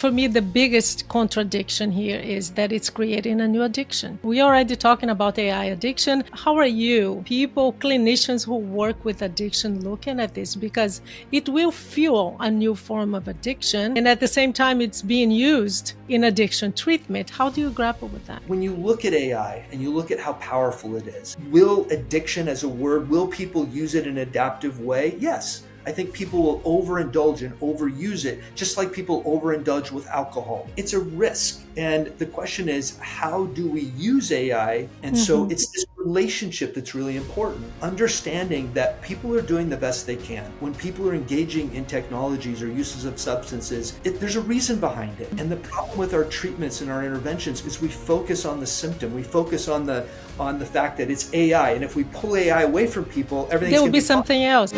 For me, the biggest contradiction here is that it's creating a new addiction. We're already talking about AI addiction. How are you, people, clinicians who work with addiction, looking at this? Because it will fuel a new form of addiction. And at the same time, it's being used in addiction treatment. How do you grapple with that? When you look at AI and you look at how powerful it is, will addiction as a word, will people use it in an adaptive way? Yes. I think people will overindulge and overuse it, just like people overindulge with alcohol. It's a risk. And the question is, how do we use AI? And so it's this relationship that's really important. Understanding that people are doing the best they can. When people are engaging in technologies or uses of substances, there's a reason behind it. And the problem with our treatments and our interventions is we focus on the symptom. We focus on the fact that it's AI. And if we pull AI away from people, everything's There will going be to be something else.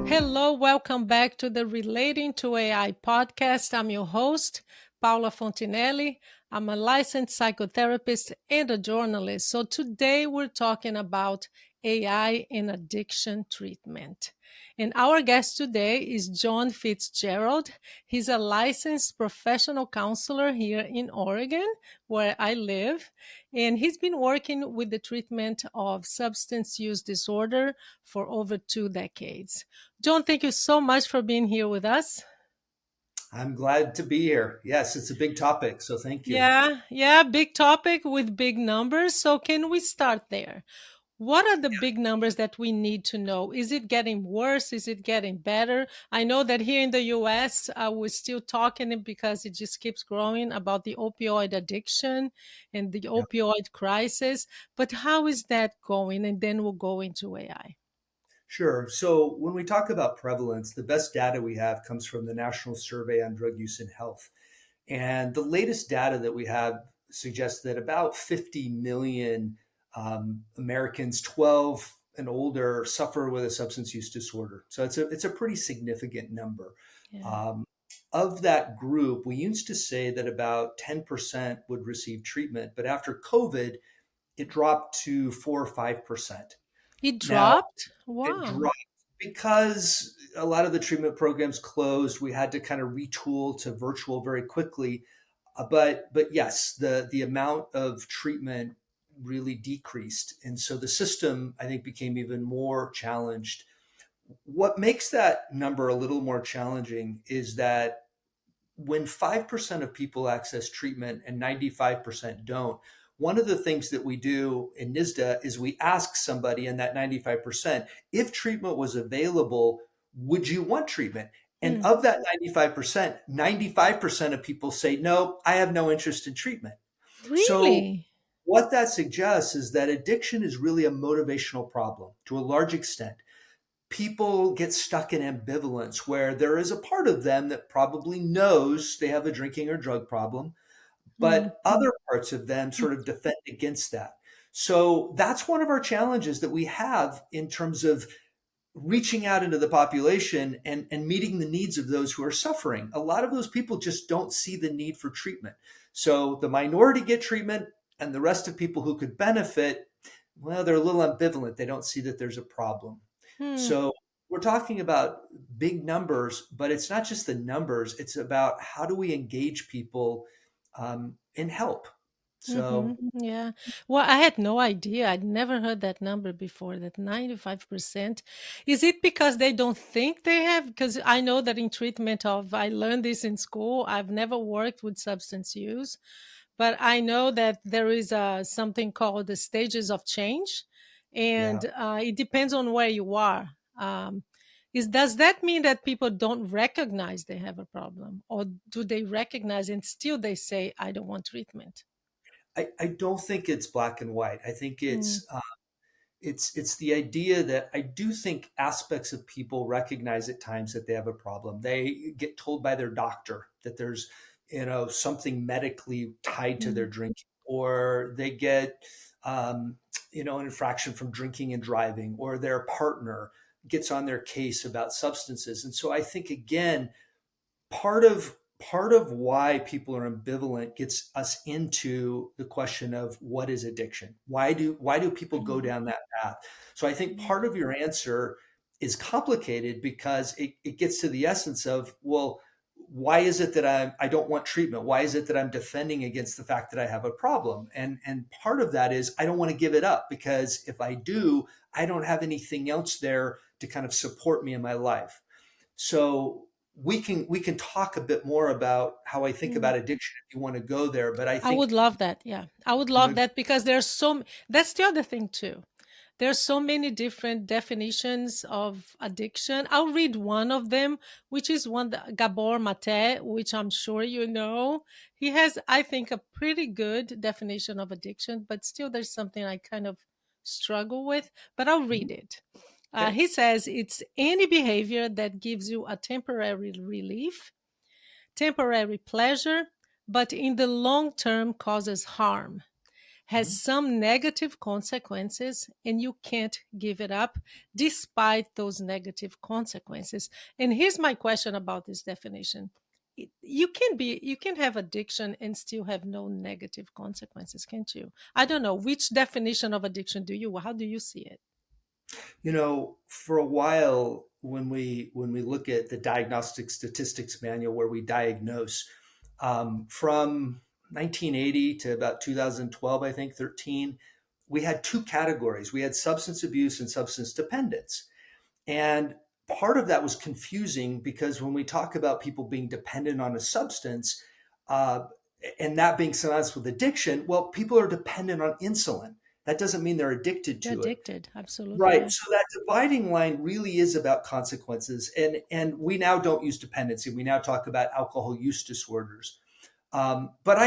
Hello, welcome back to the Relating to AI podcast. I'm your host, Paula Fontenelle. I'm a licensed psychotherapist and a journalist. So today we're talking about AI in addiction treatment. And our guest today is John Fitzgerald. He's a licensed professional counselor here in Oregon, where I live. And he's been working with the treatment of substance use disorder for over 2 decades. John, thank you so much for being here with us. I'm glad to be here. Yes, it's a big topic, so thank you. Yeah, big topic with big numbers. So can we start there? What are the big numbers that we need to know? Is it getting worse? Is it getting better? I know that here in the US, we're still talking because it just keeps growing about the opioid addiction and the Yeah. opioid crisis. But how is that going? And then we'll go into AI. Sure. So when we talk about prevalence, the best data we have comes from the National Survey on Drug Use and Health. And the latest data that we have suggests that about 50 million Americans 12 and older suffer with a substance use disorder. So it's a pretty significant number. Yeah. Um, of that group, we used to say that about 10% would receive treatment, but after COVID, it dropped to 4 or 5%. It Now, dropped? it Wow. dropped because a lot of the treatment programs closed. We had to kind of retool to virtual very quickly. But yes, the amount of treatment really decreased, and so the system, I think, became even more challenged. What makes that number a little more challenging is that when 5% of people access treatment and 95% don't, one of the things that we do in NISDA is we ask somebody in that 95%, if treatment was available, would you want treatment? And Mm. of that 95%, 95% of people say, no, I have no interest in treatment. So Really? what that suggests is that addiction is really a motivational problem to a large extent. People get stuck in ambivalence where there is a part of them that probably knows they have a drinking or drug problem, Mm. but other parts of them sort of defend against that. So that's one of our challenges that we have in terms of reaching out into the population and meeting the needs of those who are suffering. A lot of those people just don't see the need for treatment. So the minority get treatment, and the rest of people who could benefit, well, they're a little ambivalent. They don't see that there's a problem. Hmm. So we're talking about big numbers, but it's not just the numbers. It's about how do we engage people and help. Mm-hmm. So Yeah. Well, I had no idea. I'd never heard that number before, that 95%. Is it because they don't think they have? Because I know that in treatment of, I learned this in school. I've never worked with substance use, but I know that there is something called the stages of change, yeah. and it depends on where you are. Does that mean that people don't recognize they have a problem, or do they recognize and still they say, I don't want treatment? I don't think it's black and white. I think Mm. it's the idea that I do think aspects of people recognize at times that they have a problem. They get told by their doctor that there's something medically tied to their Mm. drinking, or they get um, an infraction from drinking and driving, or their partner gets on their case about substances. And so I think again, part of part of why people are ambivalent gets us into the question of what is addiction? Why do people go Mhm. down that path? So I think Mhm. part of your answer is complicated because it gets to the essence of, well, why is it that I don't want treatment? Why is it that I'm defending against the fact that I have a problem? And part of that is I don't want to give it up, because if I do, I don't have anything else there to kind of support me in my life. So we can talk a bit more about how I think Mm. about addiction if you want to go there. But I I think would love that. Yeah. I would love that because there's that's the other thing too. There's so many different definitions of addiction. I'll read one of them, which is one that Gabor Mate, which I'm sure you know. He has, I think, a pretty good definition of addiction, but still there's something I kind of struggle with, but I'll read it. okay. He says it's any behavior that gives you a temporary relief, temporary pleasure, but in the long term causes harm, has Mhm. some negative consequences, and you can't give it up despite those negative consequences. And here's my question about this definition. You can have addiction and still have no negative consequences, can't you? I don't know, which definition of addiction do you, how do you see it? For a while, when we look at the Diagnostic Statistics Manual, where we diagnose, from 1980 to about 2012, I think 13, we had two categories. We had substance abuse and substance dependence. And part of that was confusing because when we talk about people being dependent on a substance, uh, and that being synonymous with addiction, well, people are dependent on insulin. That doesn't mean they're addicted They're to it. addicted, absolutely, Right. yeah. So that dividing line really is about consequences. And we now don't use dependency. We now talk about alcohol use disorders. But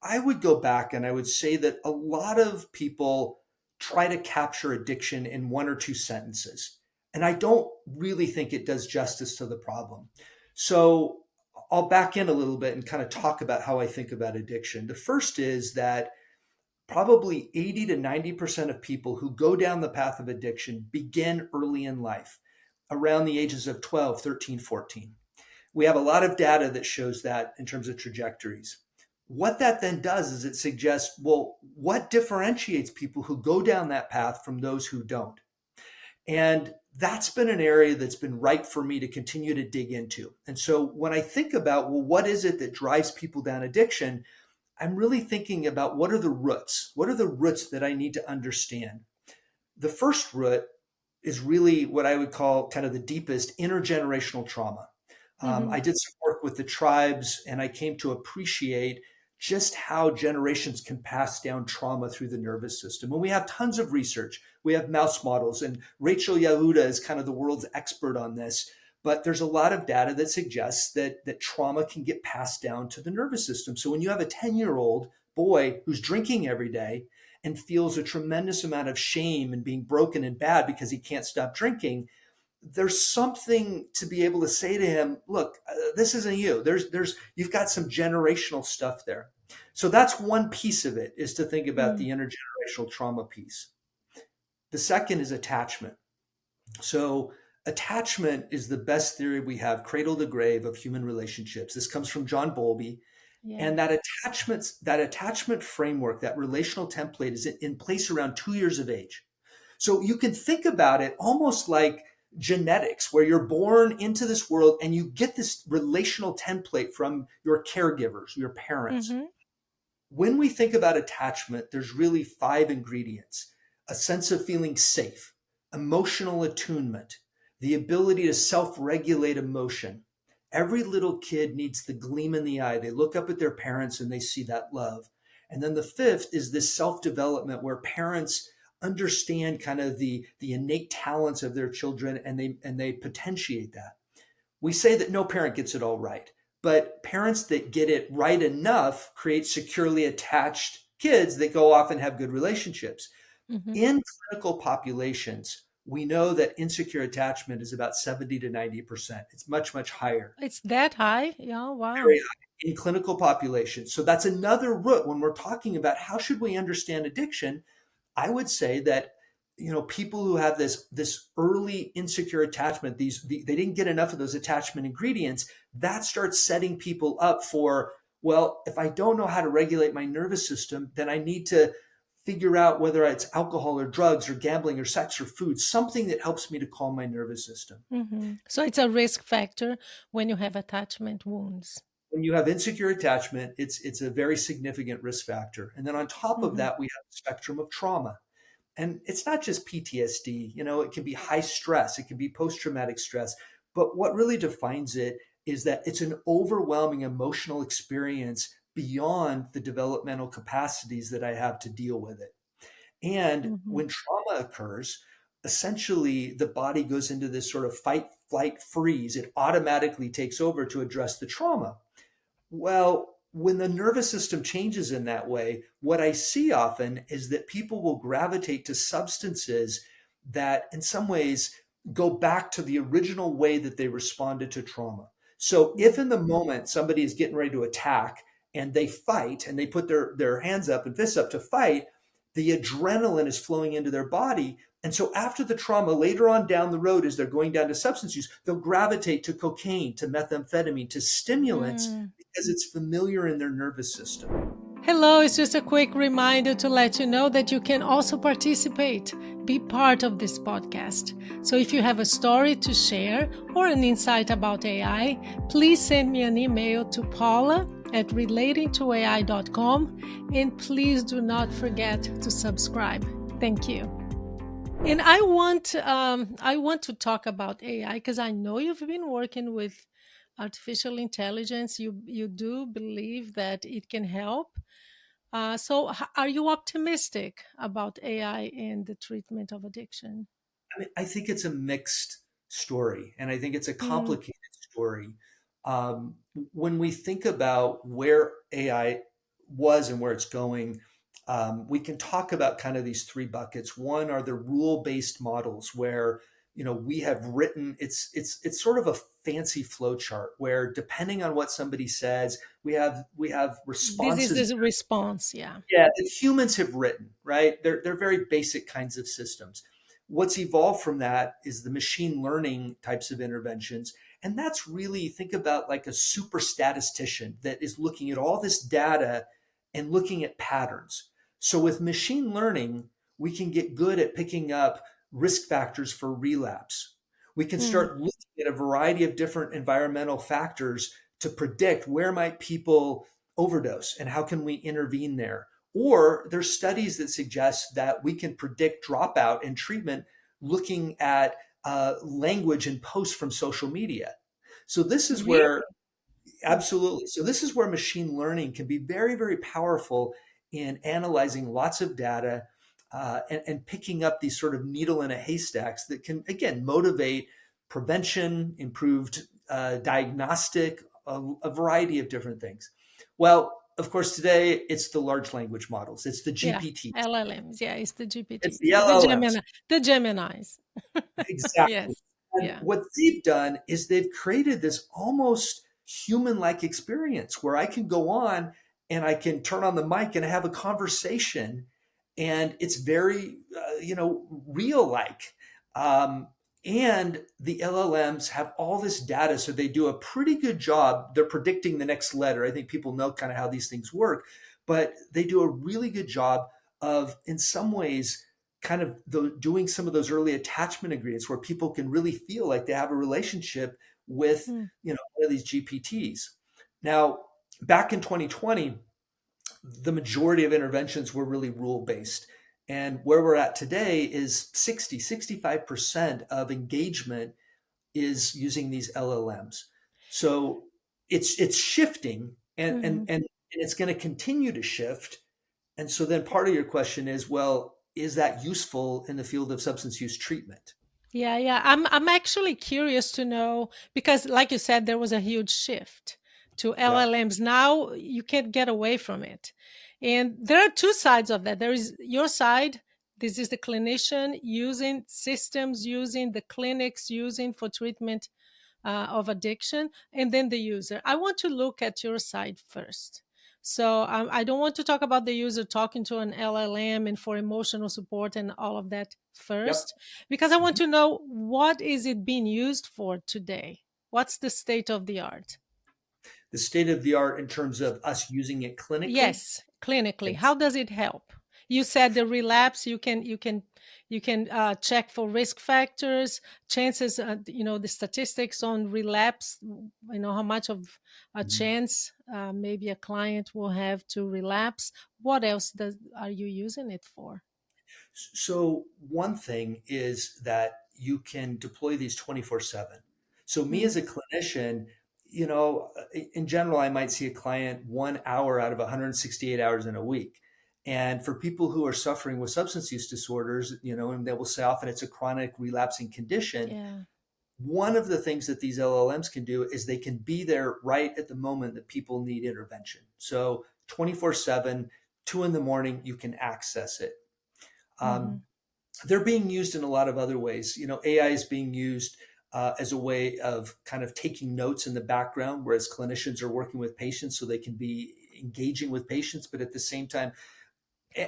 I would go back and I would say that a lot of people try to capture addiction in one or two sentences. And I don't really think it does justice to the problem. So I'll back in a little bit and kind of talk about how I think about addiction. The first is that probably 80 to 90% of people who go down the path of addiction begin early in life, around the ages of 12, 13, 14. We have a lot of data that shows that in terms of trajectories. What that then does is it suggests, well, what differentiates people who go down that path from those who don't? And that's been an area that's been ripe for me to continue to dig into. And so when I think about, well, what is it that drives people down addiction? I'm really thinking about what are the roots? What are the roots that I need to understand? The first root is really what I would call kind of the deepest intergenerational trauma. Hmm. I did some work with the tribes and I came to appreciate just how generations can pass down trauma through the nervous system. And we have tons of research. We have mouse models, and Rachel Yehuda is kind of the world's expert on this. But there's a lot of data that suggests that trauma can get passed down to the nervous system. So when you have a 10-year-old boy who's drinking every day and feels a tremendous amount of shame and being broken and bad because he can't stop drinking, there's something to be able to say to him, look, this isn't you. You've got some generational stuff there. So that's one piece of it, is to think about the Mm. intergenerational trauma piece. The second is attachment. So attachment is the best theory we have, cradle to grave, of human relationships. This comes from John Bowlby. Yeah. And that attachment framework, that relational template, is in place around 2 years of age. So you can think about it almost like genetics, where you're born into this world and you get this relational template from your caregivers, your parents. Hmm. When we think about attachment, there's really five ingredients: a sense of feeling safe, emotional attunement, the ability to self regulate emotion. Every little kid needs the gleam in the eye. They look up at their parents and they see that love. And then the fifth is this self development, where parents understand kind of the innate talents of their children, and they potentiate that. We say that no parent gets it all right, but parents that get it right enough create securely attached kids that go off and have good relationships. Hmm. In clinical populations, we know that insecure attachment is about 70 to 90%. It's much, much higher, It's that high? Yeah, wow. very high in clinical populations. So that's another root when we're talking about how should we understand addiction. I would say that people who have this early insecure attachment, they didn't get enough of those attachment ingredients, that starts setting people up for, well, if I don't know how to regulate my nervous system, then I need to figure out whether it's alcohol or drugs or gambling or sex or food, something that helps me to calm my nervous system. So it's a risk factor when you have attachment wounds. When you have insecure attachment, it's a very significant risk factor. And then on top of Hmm. that, we have the spectrum of trauma. And it's not just PTSD, it can be high stress, it can be post traumatic stress. But what really defines it is that it's an overwhelming emotional experience beyond the developmental capacities that I have to deal with it. And Hmm. when trauma occurs, essentially the body goes into this sort of fight, flight, freeze. It automatically takes over to address the trauma. Well, when the nervous system changes in that way, what I see often is that people will gravitate to substances that, in some ways, go back to the original way that they responded to trauma. So, if in the moment somebody is getting ready to attack and they fight and they put their hands up and fists up to fight, the adrenaline is flowing into their body. And so, after the trauma, later on down the road, as they're going down to substance use, they'll gravitate to cocaine, to methamphetamine, to stimulants Mm. because it's familiar in their nervous system. Hello, it's just a quick reminder to let you know that you can also participate, be part of this podcast. So if you have a story to share or an insight about AI, please send me an email to paula@relatingtoai.com, and please do not forget to subscribe. Thank you. And I want to talk about AI because I know you've been working with artificial intelligence. You do believe that it can help. Are you optimistic about AI in the treatment of addiction? I mean, I think it's a mixed story, and I think it's a Mm, complicated story. When we think about where AI was and where it's going, we can talk about kind of these three buckets. One are the rule-based models, where we have written. It's sort of a fancy flow chart where, depending on what somebody says, we have this is responses. the response. Yeah. Yeah, that humans have written, right? They're very basic kinds of systems. What's evolved from that is the machine learning types of interventions. And that's really, think about like a super statistician that is looking at all this data and looking at patterns. So with machine learning, we can get good at picking up risk factors for relapse. We can Mm, start looking at a variety of different environmental factors to predict where might people overdose and how can we intervene there. Or there's studies that suggest that we can predict dropout in treatment looking at language and posts from social media. So this is really? where, absolutely. So this is where machine learning can be very, very powerful in analyzing lots of data and picking up these sort of needle in a haystacks that can, again, motivate prevention, improved diagnostic, a variety of different things. Well, of course, today it's the large language models, it's the Yeah. GPTs, LLMs. Yeah, it's the it's GPTs, the the LLMs. Gemini, the Geminis. Exactly. Yes. And Yeah. what they've done is they've created this almost human-like experience where I can go on and I can turn on the mic and have a conversation, and it's very, real-like. Um, and the LLMs have all this data, so they do a pretty good job. They're predicting the next letter. I think people know kind of how these things work, but they do a really good job of, in some ways, kind of doing some of those early attachment ingredients where people can really feel like they have a relationship with Mm, one of these GPTs. Now, back in 2020, the majority of interventions were really rule based. And where we're at today is 65% of engagement is using these LLMs. So it's shifting, and and mhm. and, and it's going to continue to shift. And so then part of your question is, well, is that useful in the field of substance use treatment? Yeah, yeah. I'm actually curious to know because, like you said, there was a huge shift to Yeah. LLMs. Now you can't get away from it. And there are two sides of that. There is your side. This is the clinician using systems, using the clinics, using for treatment of addiction, and then the user. I want to look at your side first. So I don't want to talk about the user talking to an LLM and for emotional support and all of that Yep. first, because I want Mhm. to know what is it being used for today? What's the state of the art? The state of the art in terms of us using it clinically. Yes, clinically, how Yes. does it help? You said the relapse. You can check for risk factors, chances. The statistics on relapse. How much of a Mhm. chance maybe a client will have to relapse. What else does are you using it for? So one thing is that you can deploy these 24/7. So me Mm, as a clinician, in general, I might see a client 1 hour out of 168 hours in a week. And for people who are suffering with substance use disorders, and they will say often it's a chronic relapsing condition. yeah. One of the things that these LLMs can do is they can be there right at the moment that people need intervention. So 24/7, 2 in the morning, you can access it. Mm-hmm, Um, they're being used in a lot of other ways. AI is being used as a way of kind of taking notes in the background, whereas clinicians are working with patients so they can be engaging with patients, but at the same time,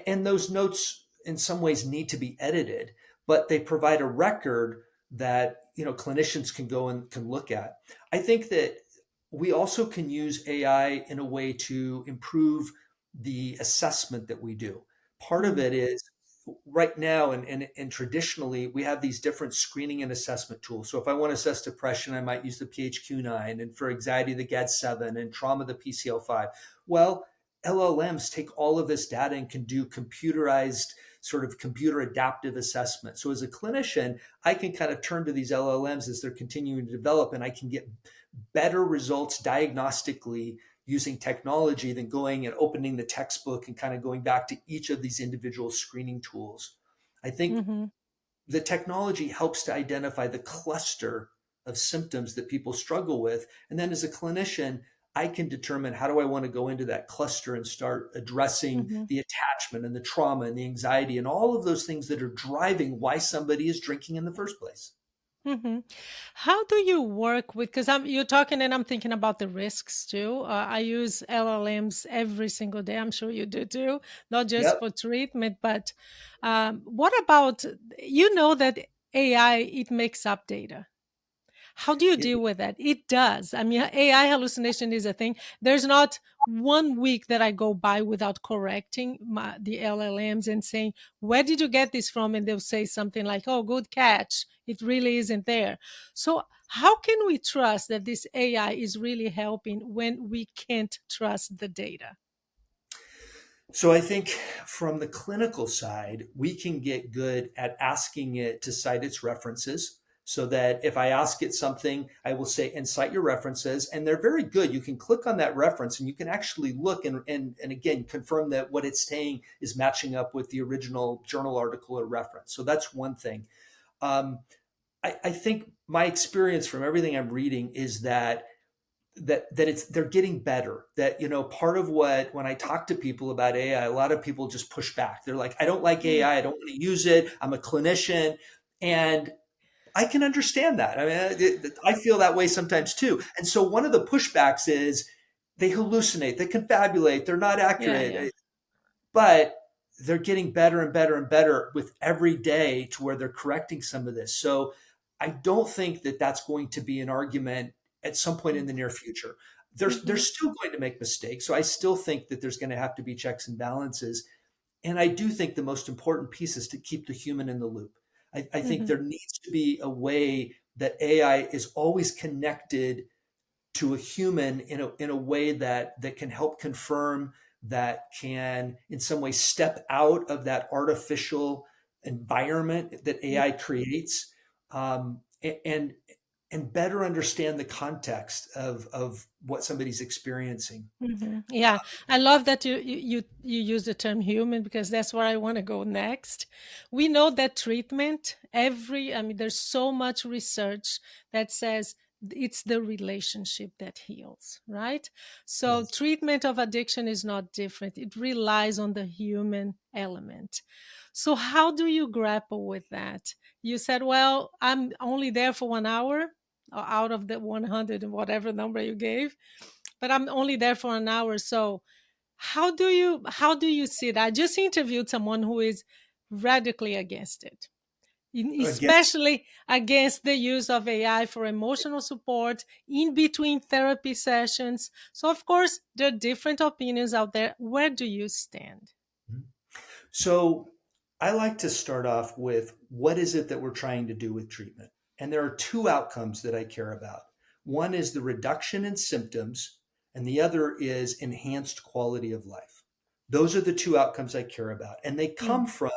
and those notes in some ways need to be edited, but they provide a record that clinicians can go and can look at. I think that we also can use AI in a way to improve the assessment that we do. Part of mm, it is right now and traditionally we have these different screening and assessment tools. So if I want to assess depression, I might use the PHQ-9, and for anxiety the GAD-7, and trauma the PCL-5. Well, LLMs take all of this data and can do computerized sort of computer adaptive assessment. So as a clinician, I can kind of turn to these LLMs as they're continuing to develop, and I can get better results diagnostically using technology than going and opening the textbook and kind of going back to each of these individual screening tools. I think mm-hmm, the technology helps to identify the cluster of symptoms that people struggle with. And then as a clinician, I can determine how do I want to go into that cluster and start addressing mm-hmm. the attachment and the trauma and the anxiety and all of those things that are driving why somebody is drinking in the first place. Hmm. How do you work with? Because you're talking and I'm thinking about the risks too. I use LLMs every single day. I'm sure you do too, not just Yep. for treatment, but what about that AI it makes up data? How do you It, deal with that? It does. I mean, AI hallucination is a thing. There's not one week that I go by without correcting the LLMs and saying, where did you get this from? And they'll say something like, oh, good catch. It really isn't there. So, how can we trust that this AI is really helping when we can't trust the data? So I think from the clinical side, we can get good at asking it to cite its references so that if I ask it something, I will say, and cite your references. And they're very good. You can click on that reference and you can actually look and again, confirm that what it's saying is matching up with the original journal article or reference. So that's one thing. Um, I think my experience from everything I'm reading is that it's they're getting better. That part of what when I talk to people about AI, a lot of people just push back. They're like, I don't like Mm, AI, I don't want to use it, I'm a clinician. And I can understand that. I mean, I feel that way sometimes too. And so one of the pushbacks is they hallucinate, they confabulate, they're not yeah, yeah. accurate, but they're getting better and better and better with every day to where they're correcting some of this. So I don't think that that's going to be an argument at some point in the near future. They're Mm-hmm, still going to make mistakes. So I still think that there's going to have to be checks and balances. And I do think the most important piece is to keep the human in the loop. I think mm-hmm, there needs to be a way that AI is always connected to a human in a way that can help confirm, that can in some way step out of that artificial environment that yeah. AI creates, and better understand the context of what somebody's experiencing. Yeah, I love that you use the term human because that's where I want to go next. We know that treatment, I mean, there's so much research that says it's the relationship that heals, right? So Yes. treatment of addiction is not different. It relies on the human element. So how do you grapple with that? You said, well, I'm only there for 1 hour out of the 100 and whatever number you gave, but I'm only there for an hour. So How do you see that? I just interviewed someone who is radically against it, Again, especially against the use of AI for emotional support in between therapy sessions. So, of course, there are different opinions out there. Where do you stand? so I like to start off with what is it that we're trying to do with treatment? And there are two outcomes that I care about. One is the reduction in symptoms, and the other is enhanced quality of life. Those are the two outcomes I care about. And they Mm, come from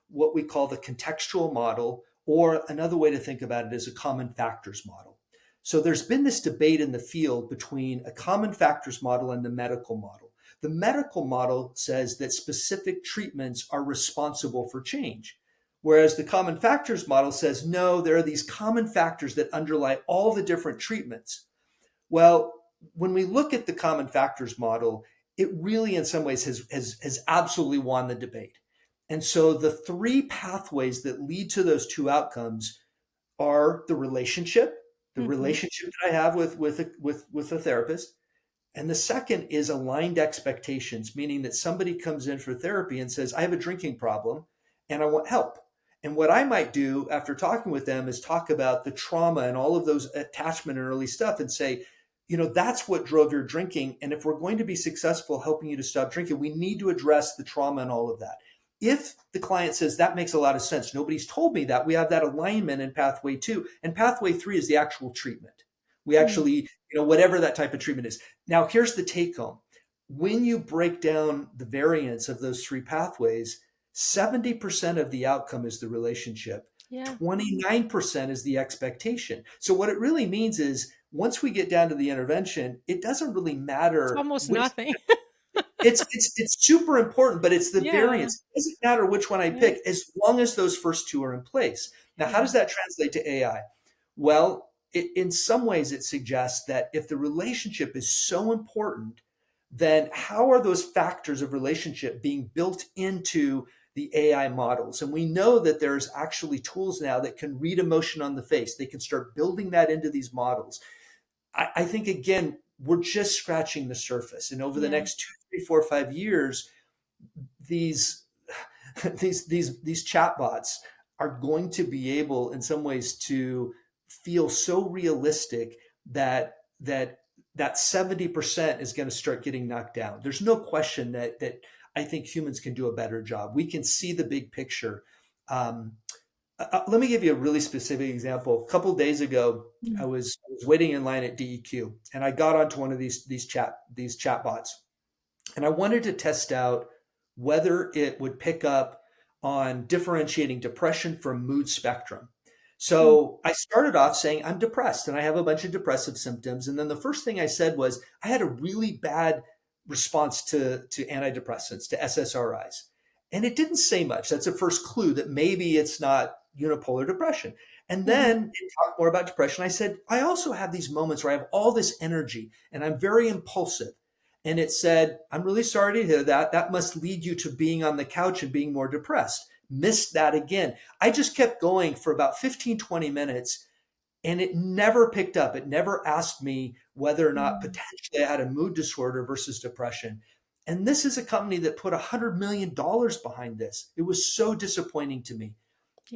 what we call the contextual model, or another way to think about it is a common factors model. So there's been this debate in the field between a common factors model and the medical model. The medical model says that specific treatments are responsible for change, whereas the common factors model says, no, there are these common factors that underlie all the different treatments. Well, when we look at the common factors model, it really, in some ways, has absolutely won the debate. And so the three pathways that lead to those two outcomes are the mhm. relationship that I have with a therapist, and the second is aligned expectations, meaning that somebody comes in for therapy and says, I have a drinking problem and I want help. And what I might do after talking with them is talk about the trauma and all of those attachment and early stuff and say, that's what drove your drinking. And if we're going to be successful helping you to stop drinking, we need to address the trauma and all of that. If the client says that makes a lot of sense, nobody's told me that, we have that alignment in pathway two. And pathway three is the actual treatment. We Mm, actually, whatever that type of treatment is. Now, here's the take home. When you break down the variance of those three pathways, 70% of the outcome is the relationship, yeah, 29% is the expectation. So, what it really means is once we get down to the intervention, it doesn't really it's matter almost which. nothing. It's super important, but it's the Yeah, variance. It doesn't matter which one I yeah, pick as long as those first two are in place. Now, how yeah, does that translate to AI? Well, in some ways, it suggests that if the relationship is so important, then how are those factors of relationship being built into the AI models? And we know that there's actually tools now that can read emotion on the face. They can start building that into these models. I think again, we're just scratching the surface. And over the yeah, next 2, 3, 4, 5 years, these these chatbots are going to be able, in some ways, to feel so realistic that 70% is going to start getting knocked down. There's no question that I think humans can do a better job. We can see the big picture. Um, Let me give you a really specific example. A couple of days ago, mm, I was waiting in line at DEQ, and I got onto one of these chat bots, and I wanted to test out whether it would pick up on differentiating depression from mood spectrum. mm, So I started off saying I'm depressed and I have a bunch of depressive symptoms, and then the first thing I said was I had a really bad response to antidepressants, to SSRIs. And it didn't say much. That's a first clue that maybe it's not unipolar depression. And mhm, then it talked more about depression. I said, I also have these moments where I have all this energy and I'm very impulsive. And it said, I'm really sorry to hear that. That must lead you to being on the couch and being more depressed. Missed that again. I just kept going for about 15, 20 minutes and it never picked up. It never asked me whether or not mm, potentially I had a mood disorder versus depression. And this is a company that put $100 million behind this. It was so disappointing to me.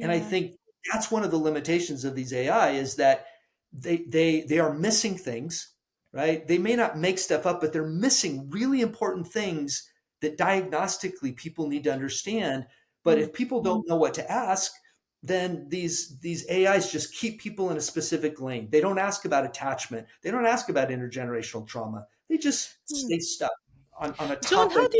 And I yeah, think that's one of the limitations of these AI is that they are missing things, right? They may not make stuff up, but they're missing really important things that diagnostically people need to understand. But mm. if people don't know what to ask, then these AIs just keep people in a specific lane. They don't ask about attachment. They don't ask about intergenerational trauma. They just Mm. stay stuck on a John, topic.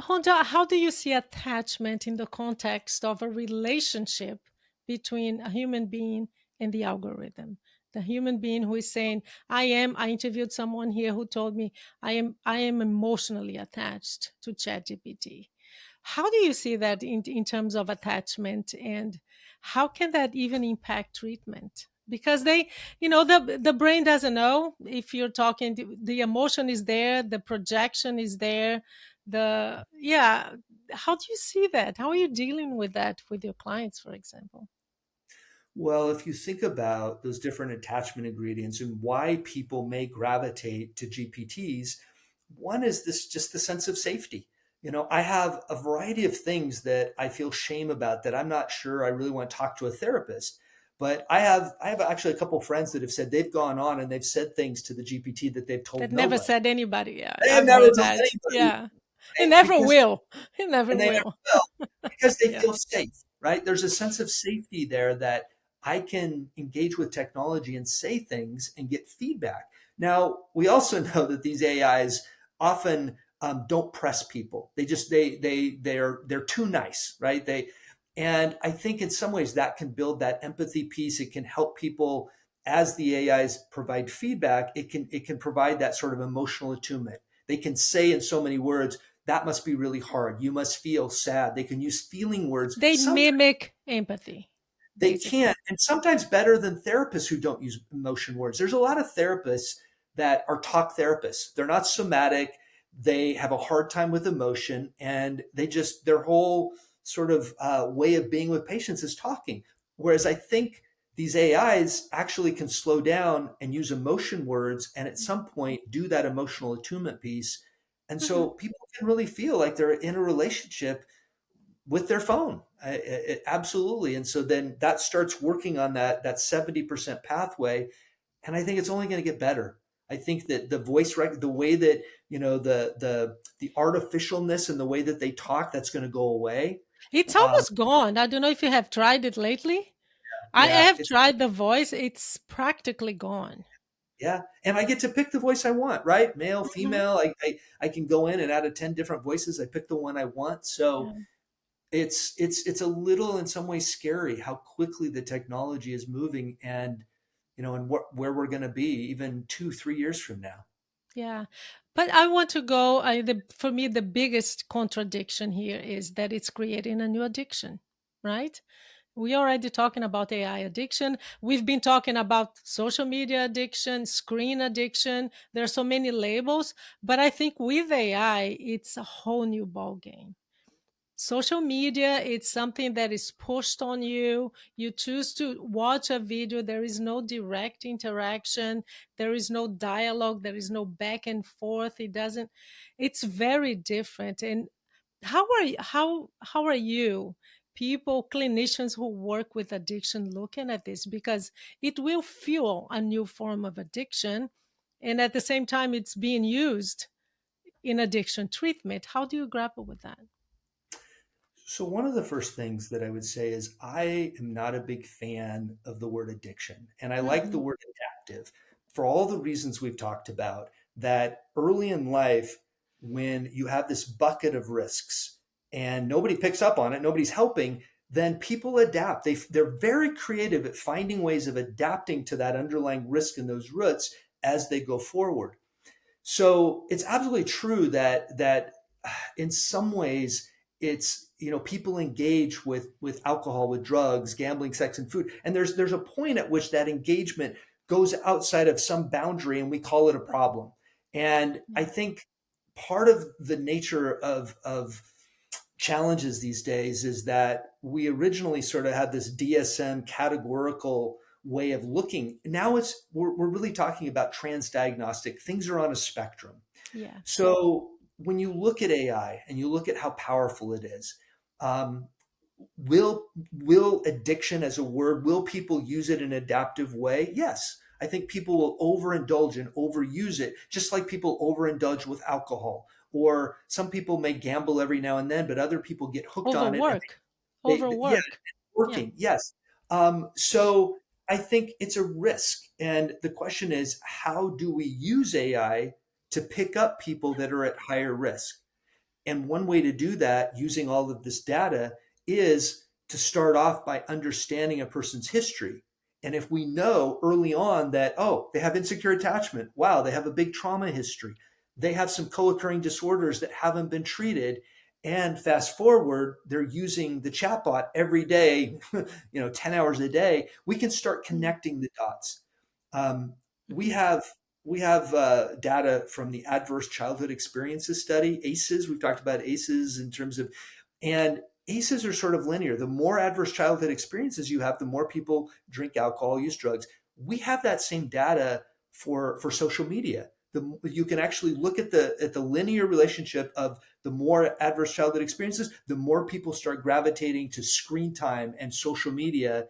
Honda, how do you see attachment in the context of a relationship between a human being and the algorithm? The human being who is saying, I interviewed someone here who told me I am emotionally attached to ChatGPT. How do you see that in terms of attachment, and how can that even impact treatment? Because the brain doesn't know if you're talking, the emotion is there, the projection is there, yeah. How do you see that? How are you dealing with that with your clients, for example? Well, if you think about those different attachment ingredients and why people may gravitate to GPTs, One is this just the sense of safety. I have a variety of things that I feel shame about that I'm not sure I really want to talk to a therapist. But I have actually a couple of friends that have said they've gone on and they've said things to the GPT that they've That told never nobody. said anybody. Yeah, They have I've never heard told that. anybody, Yeah. It right? never will. It never And they never will. will, because they Yeah. feel safe, right? There's a sense of safety there that I can engage with technology and say things and get feedback. Now, we also know that these AIs often don't press people. They just they're too nice, right? And I think in some ways that can build that empathy piece. It can help people as the AIs provide feedback. It can provide that sort of emotional attunement. They can say in so many words, that must be really hard. You must feel sad. They can use feeling words. They Sometimes mimic empathy, they can, basically. and sometimes better than therapists who don't use emotion words. There's a lot of therapists that are talk therapists. They're not somatic. They have a hard time with emotion, and their whole sort of way of being with patients is talking. Whereas I think these AIs actually can slow down and use emotion words, and at some point do that emotional attunement piece. And Mhm. so people can really feel like they're in a relationship with their phone. Absolutely. And so then that starts working on that 70% pathway. And I think it's only going to get better. I think that the way that, the artificialness and the way that they talk, that's going to go away. It's Um, almost gone. I don't know if you have tried it lately. I yeah, have tried the voice. It's practically gone. yeah. And I get to pick the voice I want, right? Male, Mhm. female. I can go in and out of 10 different voices. I pick the one I want. So Yeah. it's a little in some ways scary how quickly the technology is moving, and where we're going to be even 2-3 years from now. Yeah. But I want to go. For me, the biggest contradiction here is that it's creating a new addiction, right? We already talking about AI addiction. We've been talking about social media addiction, screen addiction. There are so many labels, but I think with AI, it's a whole new ball game. Social media, it's something that is pushed on you. You choose to watch a video. There is no direct interaction. There is no dialogue. There is no back and forth. It's very different. And how are you, people, clinicians who work with addiction, looking at this? Because it will fuel a new form of addiction. And at the same time, it's being used in addiction treatment. How do you grapple with that? So one of the first things that I would say is I am not a big fan of the word addiction, and I like the Mhm. word adaptive for all the reasons we've talked about. That early in life, when you have this bucket of risks and nobody picks up on it, nobody's helping, then people adapt. They're very creative at finding ways of adapting to that underlying risk and those roots as they go forward. So it's absolutely true that in some ways it's people engage with alcohol, with drugs, gambling, sex, and food, and there's a point at which that engagement goes outside of some boundary and we call it a problem. And I Yeah. think part of the nature of challenges these days is that we originally sort of had this DSM categorical way of looking. Now we're really talking about transdiagnostic. Things are on a spectrum. Yes. So when you look at AI and you look at how powerful it is, um, will addiction as a word, will people use it in an adaptive way? Yes. I think people will overindulge and overuse it, just like people overindulge with alcohol. Or some people may gamble every now and then, but other people get hooked on it and Overwork. yeah, Overwork. Yeah. working. Yes. So I think it's a risk. And the question is, how do we use AI to pick up people that are at higher risk? And one way to do that using all of this data is to start off by understanding a person's history. And if we know early on that, oh, they have insecure attachment, wow, they have a big trauma history, they have some co occurring disorders that haven't been treated. And fast forward, they're using the chatbot every day, 10 hours a day. We can start Mm. connecting the dots. Um, we Mhm. have we have data from the Adverse Childhood Experiences Study, ACEs. We've talked about ACEs in terms of, and ACEs are sort of linear. The more adverse childhood experiences you have, the more people drink alcohol, use drugs. We have that same data for social media. you can actually look at the linear relationship of the more adverse childhood experiences, the more people start gravitating to screen time and social media.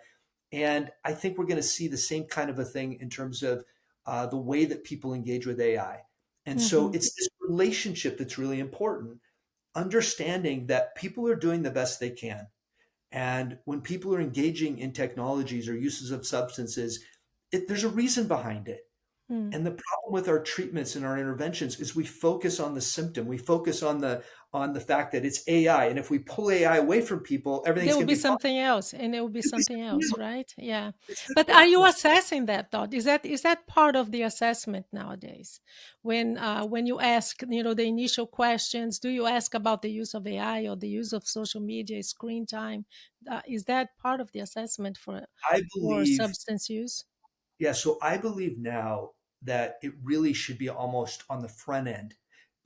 And I think we're going to see the same kind of a thing in terms of the way that people engage with AI. And so Hmm. it's this relationship that's really important, understanding that people are doing the best they can. And when people are engaging in technologies or uses of substances, there's a reason behind it. Mm. And the problem with our treatments and our interventions is we focus on the symptom. We focus on the fact that it's AI. And if we pull AI away from people, everything's There will going to be be fine. something else, and there will be It'll be something something else, else. right? Yeah. It's But simple are as you that. assessing that thought? Is that part of the assessment nowadays? When you ask, the initial questions, do you ask about the use of AI or the use of social media, screen time? Is that part of the assessment I for believe substance use? Yeah, so I believe now that it really should be almost on the front end.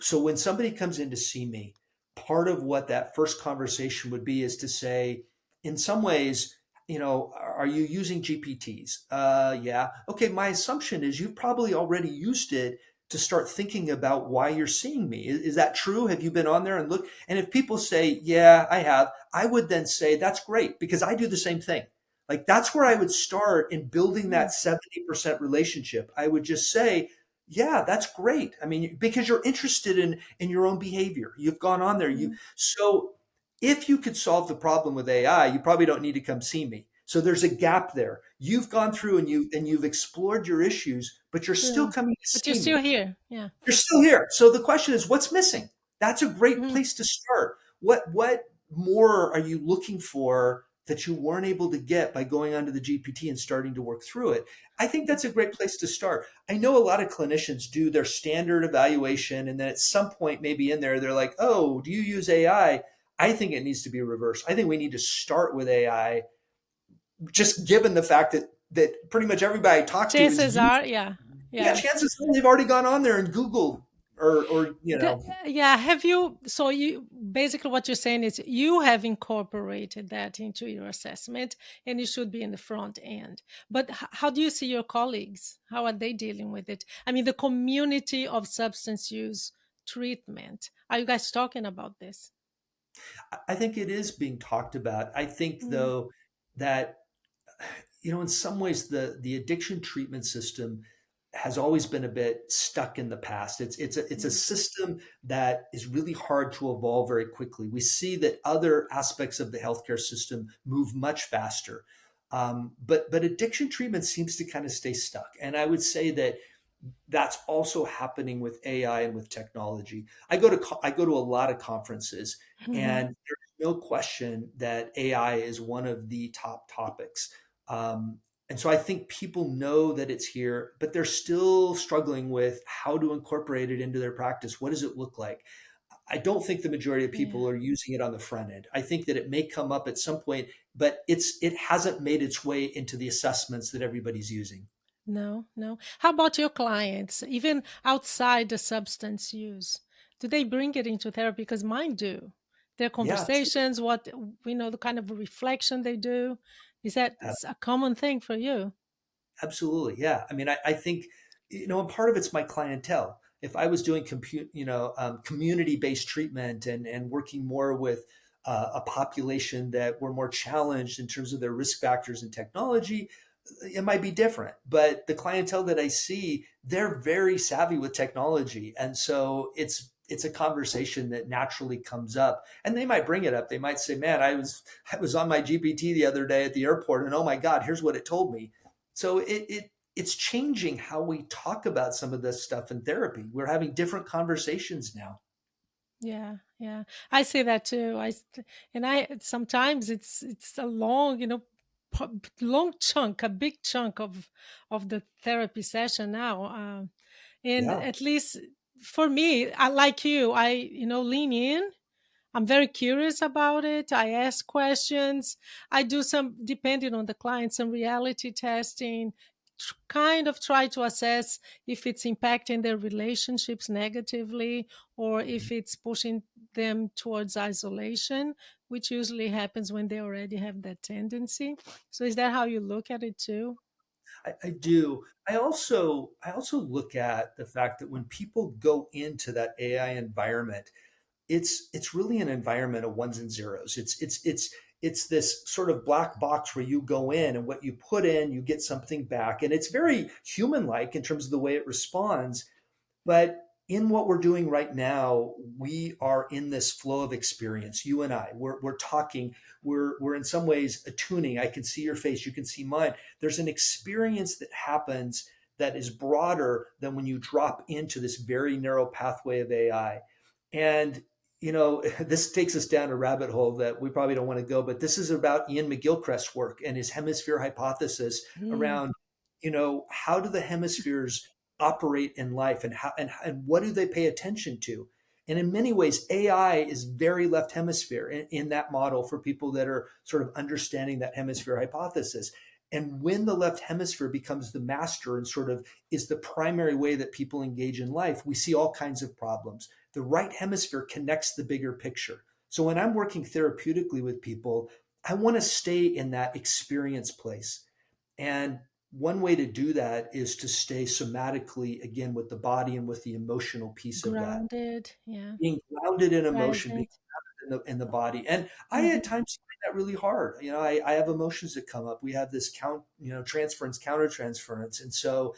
So when somebody comes in to see me, part of what that first conversation would be is to say, in some ways, are you using GPTs? Yeah. Okay, my assumption is you've probably already used it to start thinking about why you're seeing me. Is that true? Have you been on there and look? And if people say, yeah, I have, I would then say, that's great because I do the same thing. Like that's where I would start in building Mm, that 70% relationship. I would just say, yeah, that's great. I mean, because you're interested in your own behavior. You've gone on there. mm, So if you could solve the problem with AI, you probably don't need to come see me. So there's a gap there. You've gone through and you've explored your issues, but you're still true. coming to But you're see still me. here. Yeah. You're still here. So the question is, what's missing? That's a great Mhm. place to start. What more are you looking for that you weren't able to get by going onto the GPT and starting to work through it? I think that's a great place to start. I know a lot of clinicians do their standard evaluation, and then at some point, maybe in there, they're like, "Oh, do you use AI?" I think it needs to be reversed. I think we need to start with AI, just given the fact that pretty much everybody I talk to is Chances using. are, yeah, Yeah, yeah. chances are they've already gone on there and Googled or The, yeah, have you? So you basically what you're saying is you have incorporated that into your assessment, and it should be in the front end. But how do you see your colleagues? How are they dealing with it? I mean, the community of substance use treatment. Are you guys talking about this? I think it is being talked about. I think Mm, though that in some ways the addiction treatment system has always been a bit stuck in the past. It's a mm, system that is really hard to evolve very quickly. We see that other aspects of the healthcare system move much faster. But addiction treatment seems to kind of stay stuck. And I would say that that's also happening with AI and with technology. I go to a lot of conferences, mhm. and there's no question that AI is one of the top topics. And so I think people know that it's here, but they're still struggling with how to incorporate it into their practice. What does it look like? I don't think the majority of Yeah. people are using it on the front end. I think that it may come up at some point, but it hasn't made its way into the assessments that everybody's using. No, no. How about your clients, even outside the substance use? Do they bring it into therapy? Because mine do. Their Yeah, conversations, what the kind of reflection they do. Is that a common thing for you? absolutely. Yeah. I mean, I think, and part of it's my clientele. If I was doing community-based treatment and working more with a population that were more challenged in terms of their risk factors and technology, it might be different. But the clientele that I see, they're very savvy with technology. And so it's a conversation that naturally comes up, and they might bring it up. They might say, man, I was on my GPT the other day at the airport, and oh my God, here's what it told me. So it's changing how we talk about some of this stuff in therapy. We're having different conversations now. Yeah, yeah. I say that too. And I sometimes it's a long, long chunk, a big chunk of the therapy session now. And Yeah. at least for me, I like you, lean in. I'm very curious about it. I ask questions. I do some, depending on the client, some reality testing, kind of try to assess if it's impacting their relationships negatively or if it's pushing them towards isolation, which usually happens when they already have that tendency. So, is that how you look at it too? I do. I also look at the fact that when people go into that AI environment, it's really an environment of ones and zeros. It's this sort of black box where you go in and what you put in, you get something back, and it's very human-like in terms of the way it responds. But in what we're doing right now, we are in this flow of experience. You and I, we're talking, we're in some ways attuning. I can see your face, you can see mine. There's an experience that happens that is broader than when you drop into this very narrow pathway of AI. And this takes us down a rabbit hole that we probably don't want to go, but this is about Ian McGilchrist's work and his hemisphere hypothesis Mm, around, how do the hemispheres operate in life, and how and what do they pay attention to. And in many ways AI is very left hemisphere in that model for people that are sort of understanding that hemisphere hypothesis. And when the left hemisphere becomes the master and sort of is the primary way that people engage in life, we see all kinds of problems. The right hemisphere connects the bigger picture. So when I'm working therapeutically with people, I want to stay in that experience place. And one way to do that is to stay somatically, again, with the body and with the emotional piece of that. grounded, yeah, Being grounded in emotion, being present. grounded in the body. And I at Hmm. times find that really hard. I have emotions that come up. We have this transference, countertransference. And so,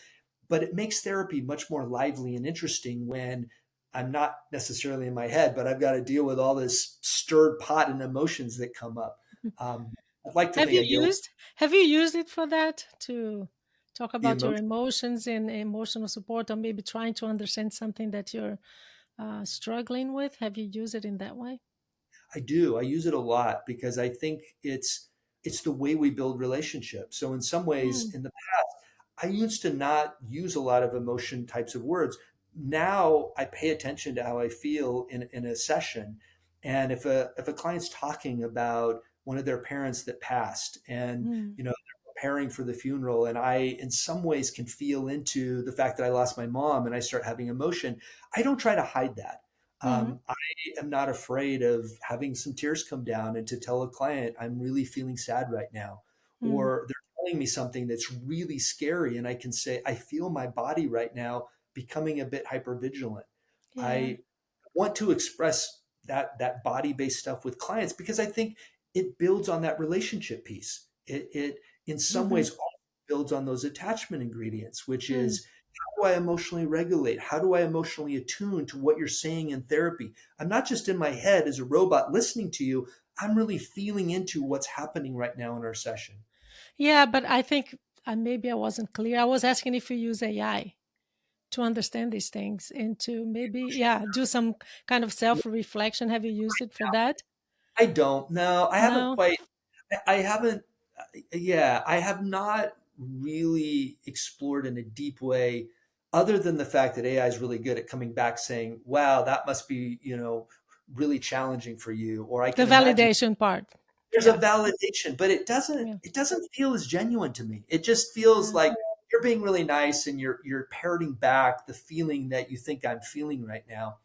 but it makes therapy much more lively and interesting when I'm not necessarily in my head, but I've got to deal with all this stirred pot and emotions that come up. Um, I'd like to Have think you I get used it for that to talk the about your emotion. emotions and emotional support, or maybe trying to understand something that you're struggling with? Have you used it in that way? I do. I use it a lot because I think it's the way we build relationships. So in some ways, Mm, in the I used to not use a lot of emotion types of words. Now I pay attention to how I feel in a session. And if a client's talking about one of their parents that passed and mm, they're preparing for the funeral, and I in some ways can feel into the fact that I lost my mom and I start having emotion, I don't try to hide that. mm, I am not afraid of having some tears come down and to tell a client I'm really feeling sad right now, mm. or telling me something that's really scary, and I can say I feel my body right now becoming a bit hypervigilant. Yeah. I want to express that body-based stuff with clients because I think it builds on that relationship piece. It in some Hmm. ways also builds on those attachment ingredients, which Mm. is how do I emotionally regulate? How do I emotionally attune to what you're saying in therapy? I'm not just in my head as a robot listening to you. I'm really feeling into what's happening right now in our session. Yeah, but I think maybe I wasn't clear. I was asking if you use AI to understand these things and to maybe, yeah, do some kind of self reflection. Have you used it for that? I don't. No, I haven't No, quite. I haven't. Yeah, I have not really explored in a deep way, other than the fact that AI is really good at coming back saying, "Wow, that must be really challenging for you," or I the can imagine validation part. there's a Yeah, validation, but it doesn't. yeah, It doesn't feel as genuine to me. It just feels yeah. like you're being really nice and you're parroting back the feeling that you think I'm feeling right now.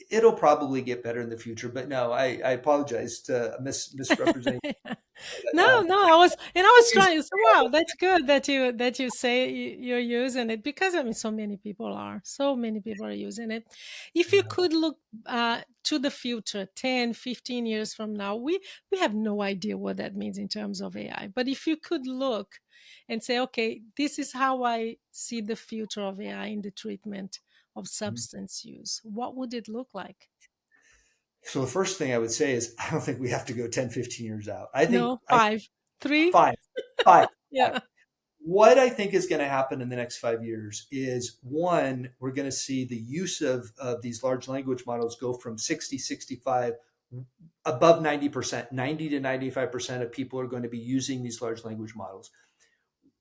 It'll probably get better in the future, but no, I apologize to misrepresenting. No, Um, no, I was use- trying. So, wow, that's good that you say you're using it, because I mean, so many people are using it. If you could look to the future, 10, 15 years from now, we have no idea what that means in terms of AI. But if you could look and say, okay, this is how I see the future of AI in the treatment of substance use, what would it look like? So the first thing I would say is I don't think we have to go 10, 15 years out. I think No, 5, 3, five, five, five. yeah. What I think is going to happen in the next 5 years is one, we're going to see the use of these large language models go from 60, 65, above 90%, 90 to 95% of people are going to be using these large language models.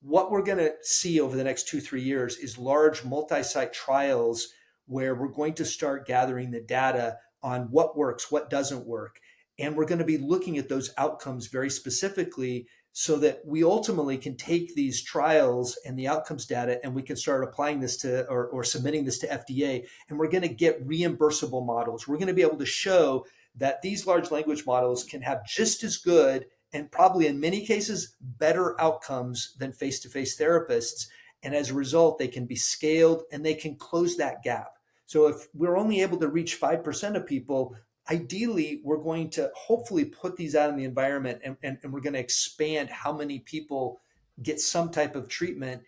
What we're going to see over the next 2, 3 years is large multi-site trials where we're going to start gathering the data on what works, what doesn't work. And we're going to be looking at those outcomes very specifically so that we ultimately can take these trials and the outcomes data and we can start applying this to or submitting this to FDA. And we're going to get reimbursable models. We're going to be able to show that these large language models can have just as good and probably in many cases better outcomes than face-to-face therapists. And as a result, they can be scaled and they can close that gap. So if we're only able to reach 5% of people, ideally we're going to hopefully put these out in the environment, and we're going to expand how many people get some type of treatment.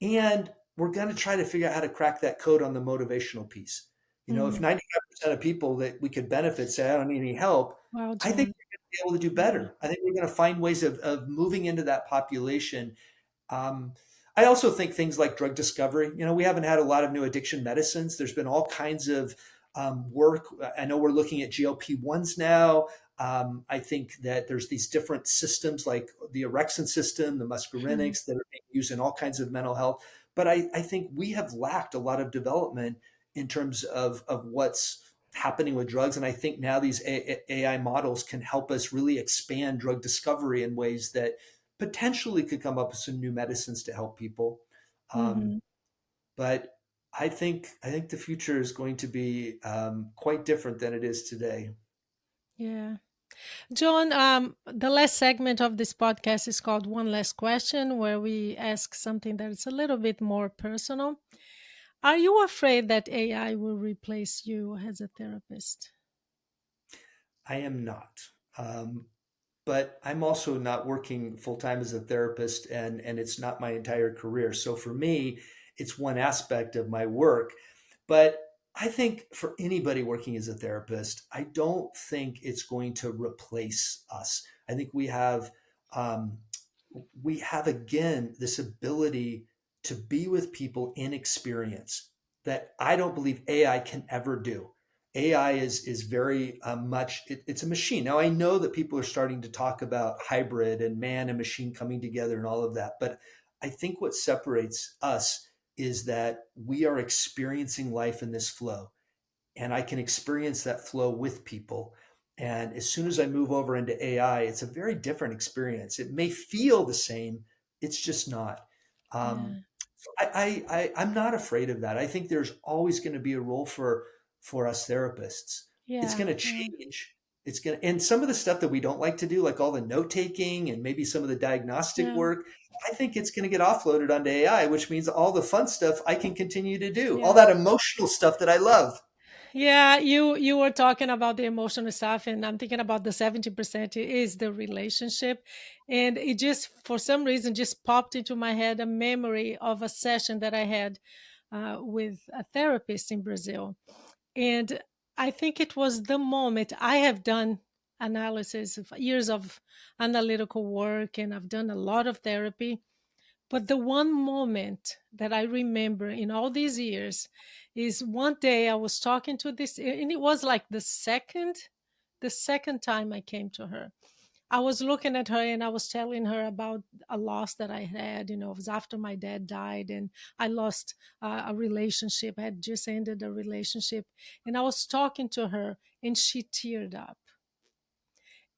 And we're going to try to figure out how to crack that code on the motivational piece. If Mm. 95% of people that we could benefit say, I don't need any help, Wow, I think John. we're going to be able to do Yeah. better. I think we're going to find ways of moving into that population. um, I also think things like drug discovery. We haven't had a lot of new addiction medicines. There's been all kinds of work. I know we're looking at GLP-1s now. I think that there's these different systems like the orexin system, the Hmm. muscarinics that are being used in all kinds of mental health. But I think we have lacked a lot of development in terms of what's happening with drugs. And I think now these AI models can help us really expand drug discovery in ways that potentially could come up with some new medicines to help people. Um, Hmm. but I think the future is going to be quite different than it is today. Yeah. John, the last segment of this podcast is called One Last Question, where we ask something that is a little bit more personal. Are you afraid that AI will replace you as a therapist? I am not. Um, but I'm also not working full time as a therapist, and it's not my entire career. So for me, it's one aspect of my work. But I think for anybody working as a therapist, I don't think it's going to replace us. I think um, we have again this ability to be with people in experience that I don't believe AI can ever do. AI is very much it's a machine. Now I know that people are starting to talk about hybrid and man and machine coming together and all of that, but I think what separates us is that we are experiencing life in this flow, and I can experience that flow with people. And as soon as I move over into AI, it's a very different experience. It may feel the same, it's just not. Um, Yeah. so I'm not afraid of that. I think there's always going to be a role for us therapists. It's Yeah. going to Yeah. change. And some of the stuff that we don't like to do, like all the note taking and maybe some of the diagnostic Yeah. work, I think it's going to get offloaded onto AI, which means all the fun stuff I can continue to do, all Yeah. that emotional stuff that I love. Yeah, you were talking about the emotional stuff, and I'm thinking about the 70% is the relationship. And it just, for some reason, just popped into my head a memory of a session that I had with a therapist in Brazil. And I think it was the moment I have done analysis of years of analytical work, and I've done a lot of therapy. But the one moment that I remember in all these years is one day I was talking to this, and it was like the second time I came to her. I was looking at her and I was telling her about a loss that I had. It was after my dad died, and I lost a relationship. I had just ended a relationship, and I was talking to her, and she teared up.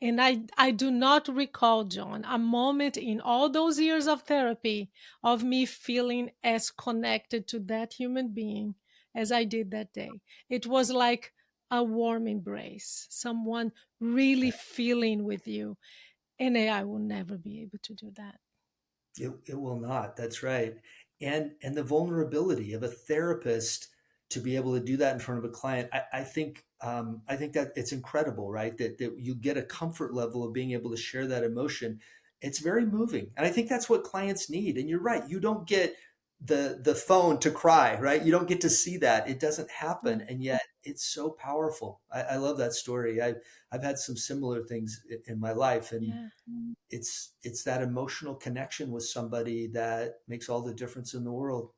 And I do not recall, John, a moment in all those years of therapy of me feeling as connected to that human being as I did that day. It was like a warm embrace, someone really feeling with you. And AI will never be able to do that. It will not. That's right. And the vulnerability of a therapist to be able to do that in front of a client, I think that it's incredible, right? That you get a comfort level of being able to share that emotion. It's very moving, and I think that's what clients need. And you're right. You don't get the phone to cry, right? You don't get to see that. It doesn't happen, Yeah. and yet it's so powerful. I love that story. I've had some similar things in my life, and Yeah. it's that emotional connection with somebody that makes all the difference in the world.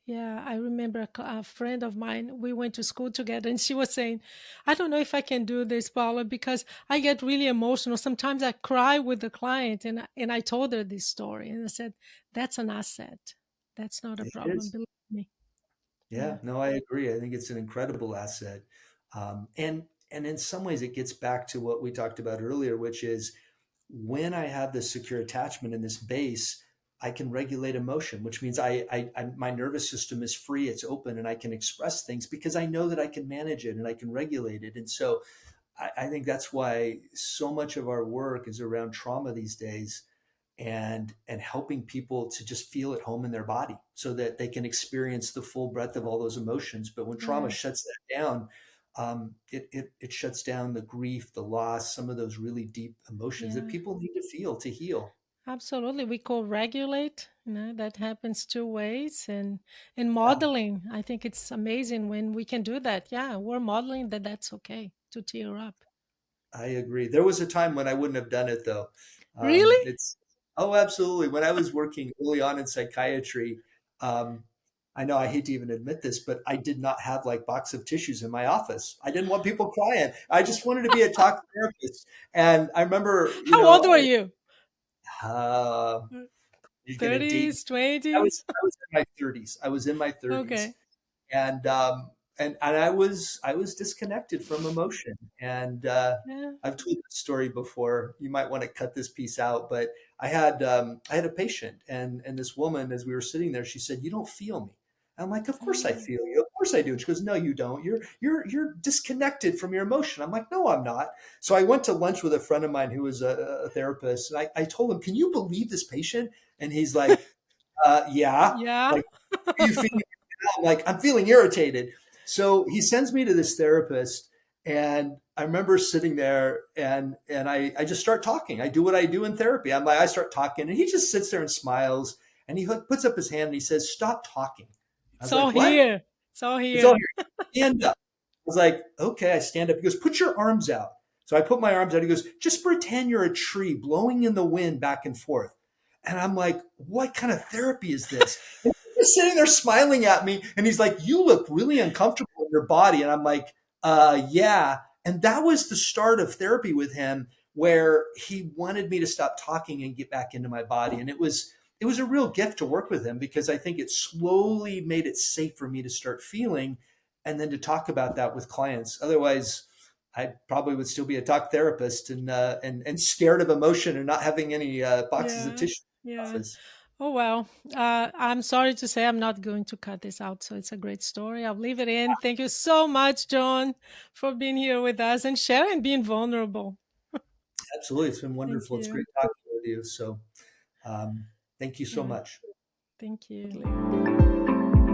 Yeah, I remember a friend of mine, we went to school together, and she was saying, I don't know if I can do this, Paula, because I get really emotional. Sometimes I cry with the client, and I told her this story, and I said, that's an asset. That's not a It problem, is. believe me. Yeah, Yeah. no, I agree. I think it's an incredible asset. And in some ways it gets back to what we talked about earlier, which is when I have this secure attachment in this base, I can regulate emotion, which means my nervous system is free, it's open, and I can express things because I know that I can manage it and I can regulate it. And so I think that's why so much of our work is around trauma these days, and helping people to just feel at home in their body so that they can experience the full breadth of all those emotions. But when trauma Right. shuts that down, it shuts down the grief, the loss, some of those really deep emotions that Yeah. people need to feel to heal. Absolutely. We co-regulate, that happens two ways. And in Yeah, modeling, I think it's amazing when we can do that. Yeah, we're modeling that that's okay to tear up. I agree. There was a time when I wouldn't have done it though. Really? It's Oh, absolutely. When I was working early on in psychiatry, um, I know I hate to even admit this, but I did not have like box of tissues in my office. I didn't want people crying. I just wanted to be a talk therapist. And I remember, How old were you? uh, you're gonna date me. 30s, 20s? I was in my 30s. I was in my 30s, Okay. and I was disconnected from emotion. And Yeah. I've told this story before. You might want to cut this piece out, but I had a patient, and this woman, as we were sitting there, she said, "You don't feel me." I'm like, "Of course I Mm. feel you. Of course I do." And she goes, "No, you don't. You're disconnected from your emotion." I'm like, "No, I'm not." So I went to lunch with a friend of mine who was a therapist, and I told him, "Can you believe this patient?" And he's like, "Yeah." Yeah. Like, "How are you feeling?" I'm like, "I'm feeling irritated." So he sends me to this therapist, and I remember sitting there, and I just start talking. I do what I do in therapy. I start talking, and he just sits there and smiles, and he puts up his hand and he says, "Stop talking." I It's was all like, "What?" here. It's all It's all here. here. Stand up. I was like, "Okay." I stand up. He goes, "Put your arms out." So I put my arms out. He goes, "Just pretend you're a tree blowing in the wind back and forth." And I'm like, "What kind of therapy is this?" And he's sitting there smiling at me, and he's like, "You look really uncomfortable in your body." And I'm like, yeah." And that was the start of therapy with him, where he wanted me to stop talking and get back into my body. And it was a real gift to work with him, because I think it slowly made it safe for me to start feeling, and then to talk about that with clients. Otherwise, I probably would still be a talk therapist, and scared of emotion and not having any boxes of Yeah. tissue in the Yeah. office. Oh, well, I'm sorry to say I'm not going to cut this out. So it's a great story. I'll leave it in. Thank you so much, John, for being here with us and sharing, being vulnerable. Absolutely, it's been Thank wonderful. It's great you. talking with you. So, um, thank you so Yeah. much. Thank you.